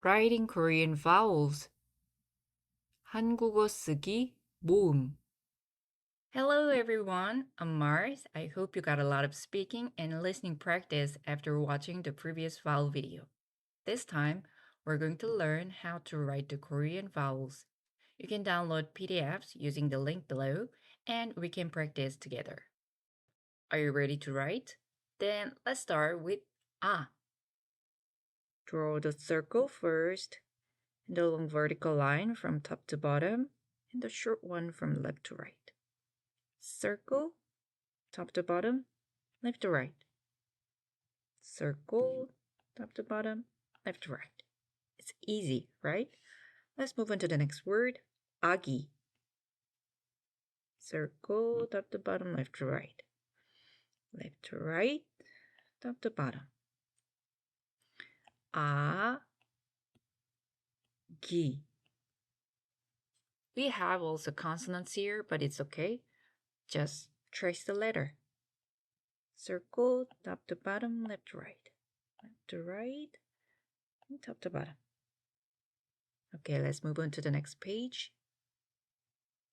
Writing Korean vowels. 한국어 쓰기 모음. Hello everyone, I'm Mars. I hope you got a lot of speaking and listening practice after watching the previous vowel video. This time, we're going to learn how to write the Korean vowels. You can download PDFs using the link below and we can practice together. Are you ready to write? Then let's start with A. Draw the circle first, and the long vertical line from top to bottom, and the short one from left to right. Circle, top to bottom, left to right. Circle, top to bottom, left to right. It's easy, right? Let's move on to the next word, 아기. Circle, top to bottom, left to right. Left to right, top to bottom. 기. We have also consonants here, but it's okay. Just trace the letter. Circle, top to bottom, left to right. Left to right, and top to bottom. Okay, let's move on to the next page.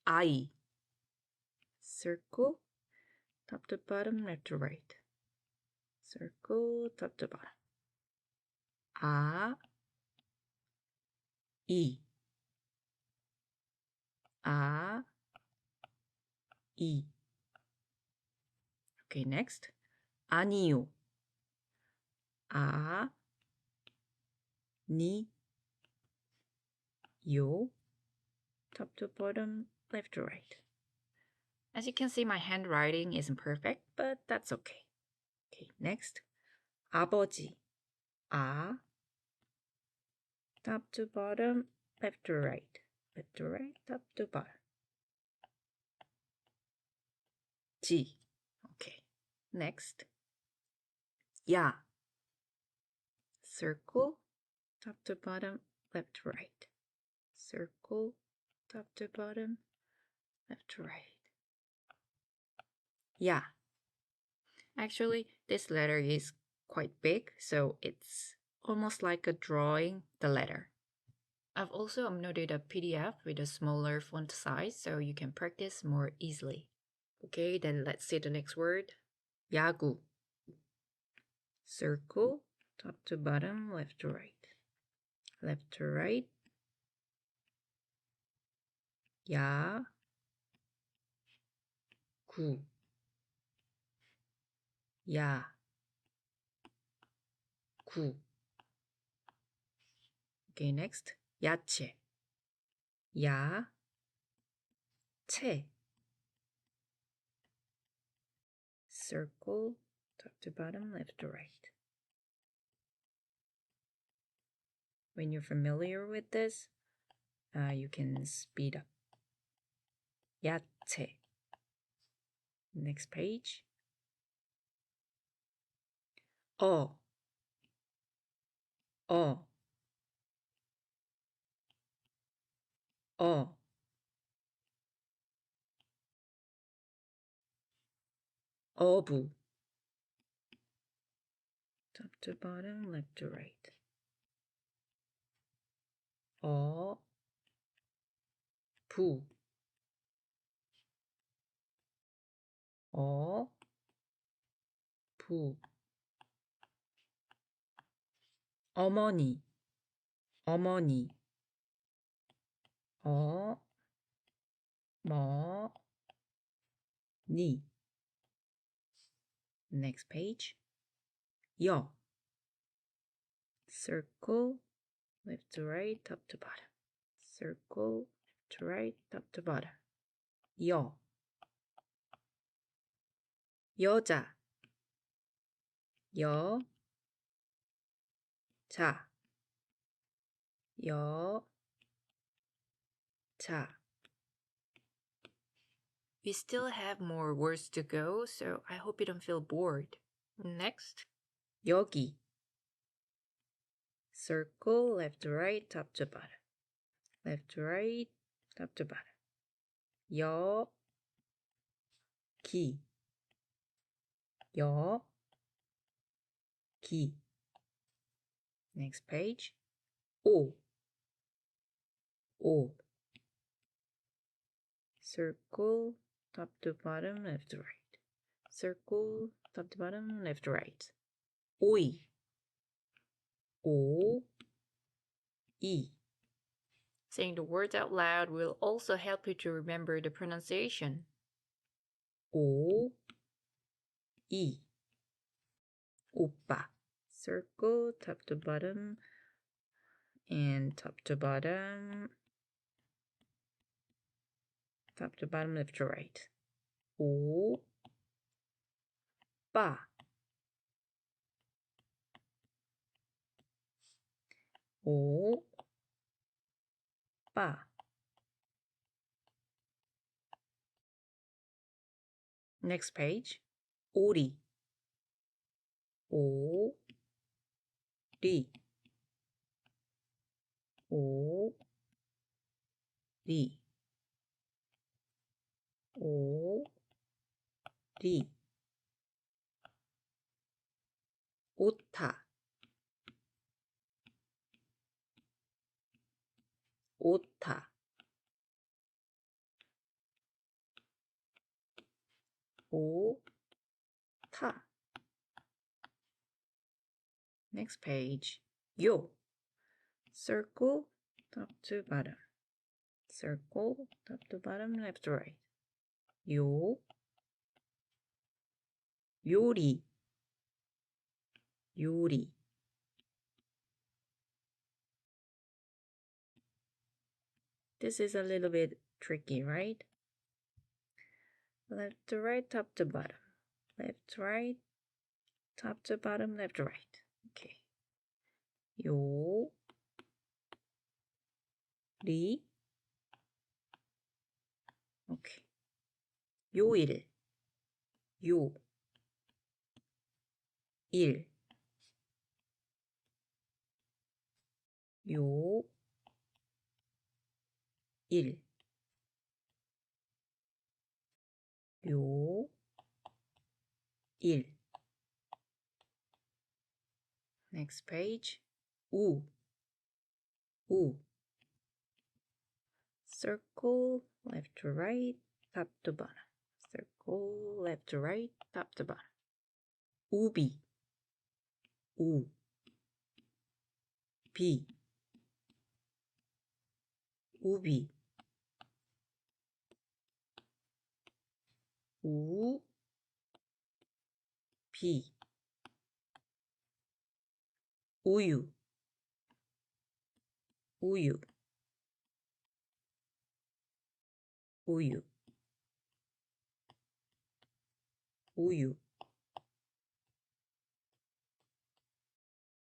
I. Circle, top to bottom, left to right. Circle, top to bottom. I. I. Okay, next. 아니요. 요. Top to bottom, left to right. As you can see, my handwriting isn't perfect, but that's okay. Okay, next. 아버지. Top to bottom, left to right. Left to right, top to bottom. 지. Okay. Next. 야. Circle, top to bottom, left to right. Circle, top to bottom, left to right. 야. Actually, this letter is quite big, so it's almost like a drawing the letter. I've also uploaded a PDF with a smaller font size so you can practice more easily. Okay, then let's see the next word. 야구. Circle, top to bottom, left to right. Left to right. 야구. 야구. Okay, next. 야채. 야채. Circle, top to bottom, left to right. When you're familiar with this, you can speed up. 야채. Next page. 어. 어. 어. 어부. Top to bottom, left to right. 부. 부. 어머니. 어머니. 어머니. Next page. 여. Circle, left to right, top to bottom. Circle, left to right, top to bottom. 여. 여자. 여. 자. 여. 자. We still have more words to go, so I hope you don't feel bored. Next. 여기. Circle, left to right, top to bottom. Left to right, top to bottom. 여기. 여기. Next page. O, O. Circle, top to bottom, left to right. Circle, top to bottom, left to right. 오이, O, E. Saying the words out loud will also help you to remember the pronunciation. O, E. 오빠. Circle, top to bottom, and top to bottom, left to right. 오빠. 오빠. Next page. 오리. 오리. 오리. 오리. 오타. 오타. 오타. Next page. 요. Circle, top to bottom. Circle, top to bottom, left to right. 요. 요리. 요리. This is a little bit tricky, right? Left to right, top to bottom. Left to right, top to bottom, left to right. Okay. 요. 리. Okay. 요일. 요. 일. 요. 일. 요. 일. Next page. 우. 우. Circle, left to right, top to bottom. Circle, left to right, top to bottom. 우비. 우. 비. 우비. 우. 비. 우유. 우유. 우유. 우유.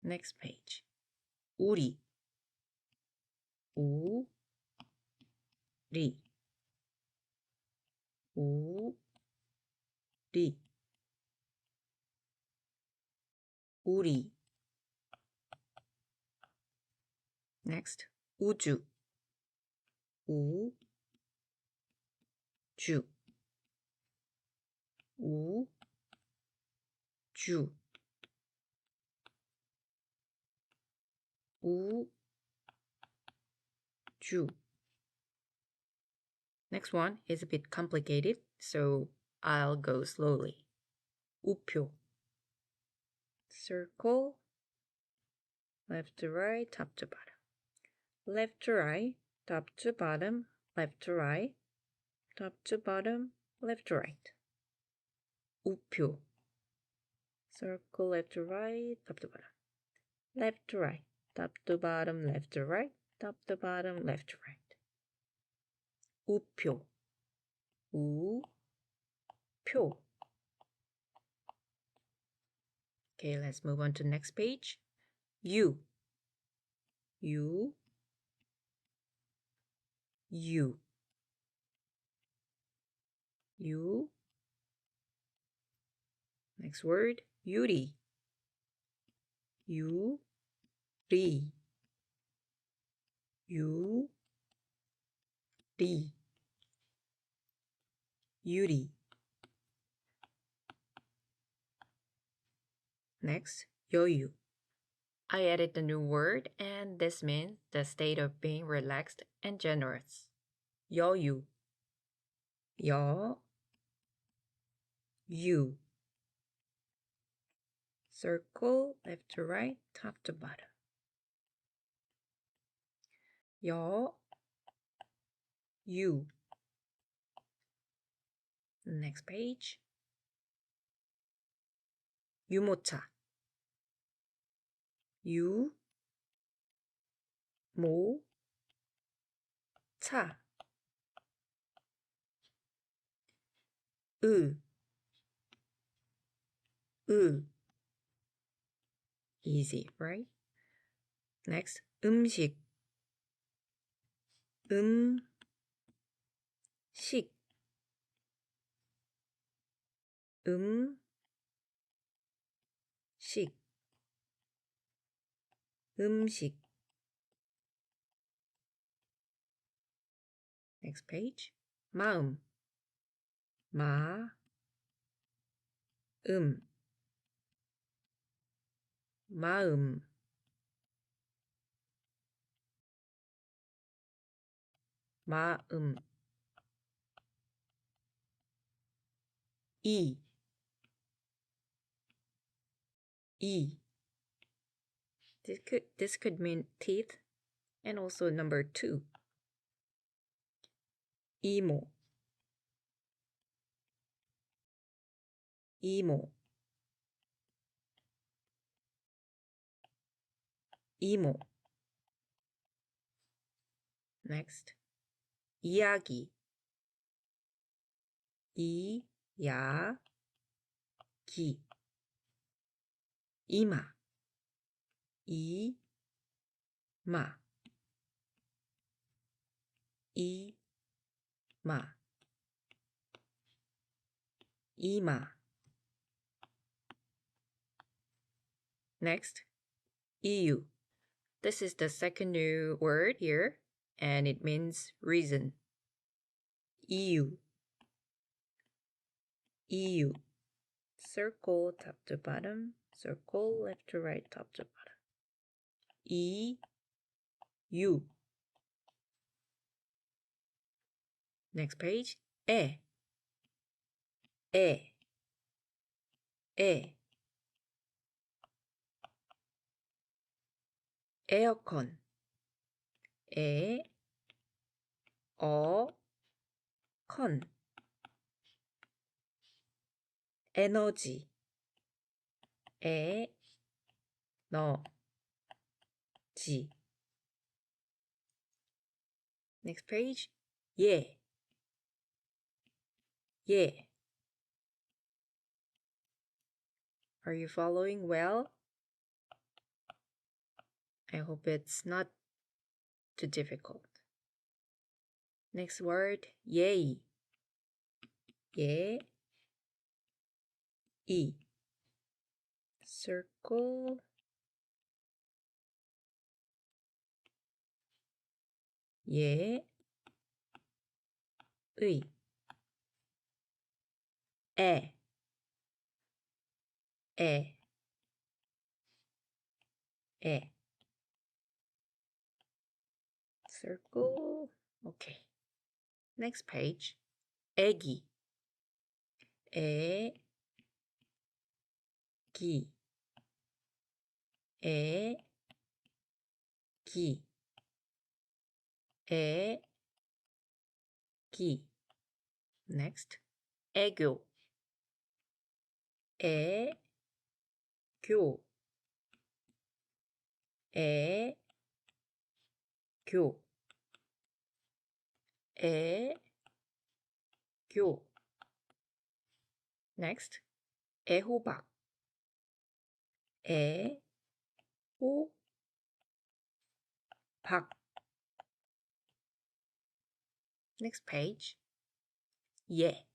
Next page. 우리. 우리. 우리. 우리. Next. 우주. 우주. 우주. 우주. Next one is a bit complicated, so I'll go slowly. 우표. Circle, left to right, top to bottom. Left to right, top to bottom, left to right, top to bottom, left to right. 우표. Circle, left to right, top to bottom. Left to right, top to bottom, left to right, top to bottom, left to right. 우표. 우표. Okay, let's move on to the next page. You. You. You. You. Next word, 유리. 유리. 유리. 유리. Next, 여유. I added the new word, and this means the state of being relaxed and generous. 여유, 여유. Circle left to right, top to bottom. 여유. Next page. 유모차. 유모차. 으. Easy, right? Next, 음식. 음식. 음식. Next page. 마음. 마음. 마음. 마음. 이. This could mean teeth and also number 2. 이모. Next. 이야기. 이마. 이마. Next, 이유. This is the second new word here, and it means reason. 이유. Circle top to bottom, circle left to right, top to bottom. 이유. Next page, 애. 에어컨. 컨. 에너지. 에너지. Next page. 예. Are you following well? I hope it's not too difficult. Next word. 예의. 예의. Circle. 예의. 애. Circle. Okay. Next page. 애기. 애기. Next. 애교. 애교. Next. 애호박. 애호박. Next page. 예.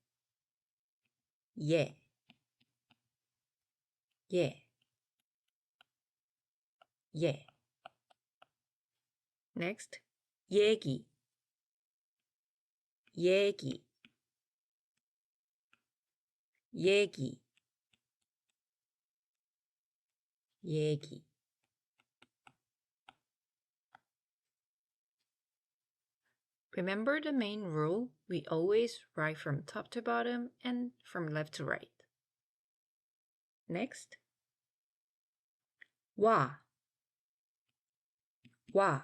Next. 얘기. 얘기. Remember the main rule? We always write from top to bottom and from left to right. Next. 와, 와,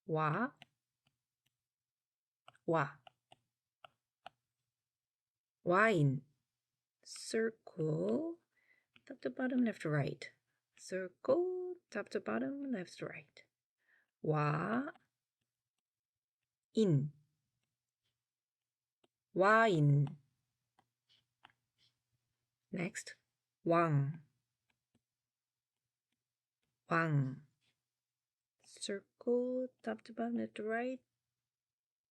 와, 와. Wine. Circle, top to bottom, left to right. Circle, top to bottom, left to right. 와, 인. 와인. Next, 왕. 왕. Circle, top to bottom, left to right.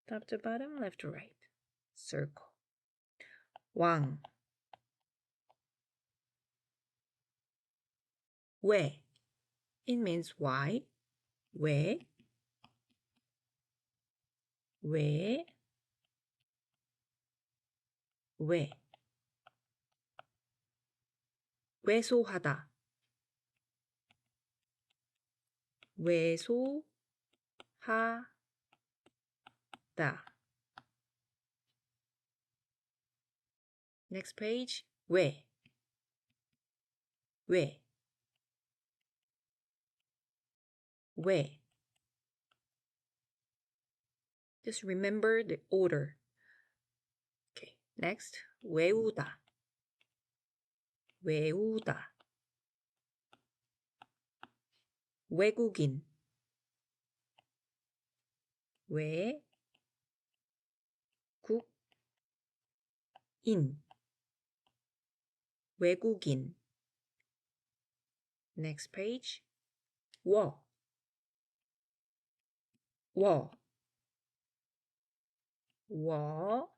Top to bottom, left to right. Circle. 왕. 왜. It means why. 왜. 왜. 왜. 왜소하다. 왜소하다. Next page. 왜. 왜. 왜. Just remember the order. Okay, next. 외우다. 외우다. 외국인. 외국인. 외국인. Next page. 워. 워. 워.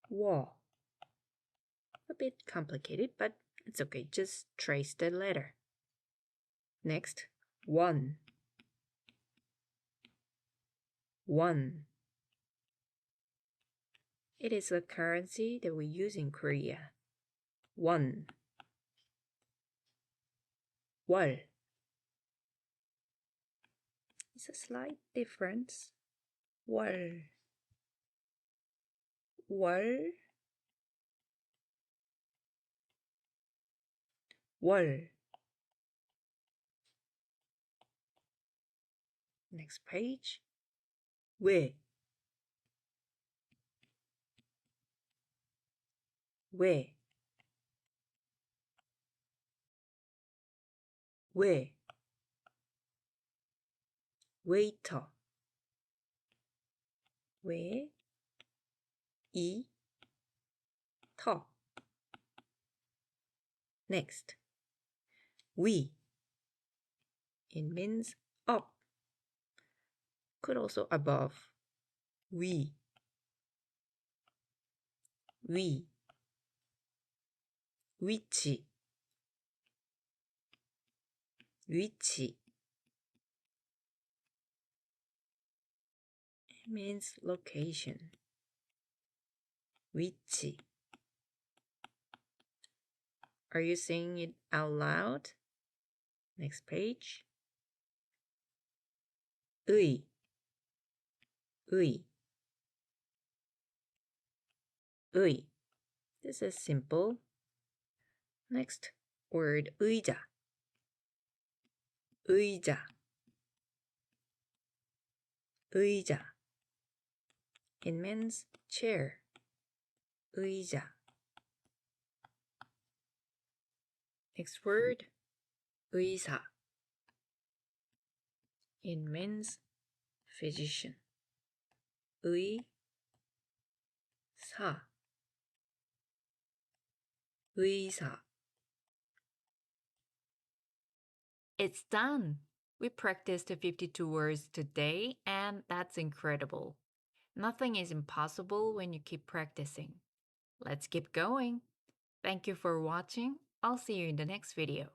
워. A bit complicated, but it's okay. Just trace the letter. Next, won. Won. It is a currency that we use in Korea. Won. 월. It's a slight difference. 월. 월. 월. Next page. 왜. 왜. 왜. waiter. 왜. 이. 터. Next. 위. It means up. Could also above. 위. 위. 위치. 위치. It means location. 위치. Are you saying it out loud? Next page. 의. 의. 의. This is simple. Next word. 의자. 의자. 의자. It means chair. 의자. Next word. 의사. It means physician. 의사. 의사. It's done. We practiced 52 words today, and that's incredible. Nothing is impossible when you keep practicing. Let's keep going. Thank you for watching. I'll see you in the next video.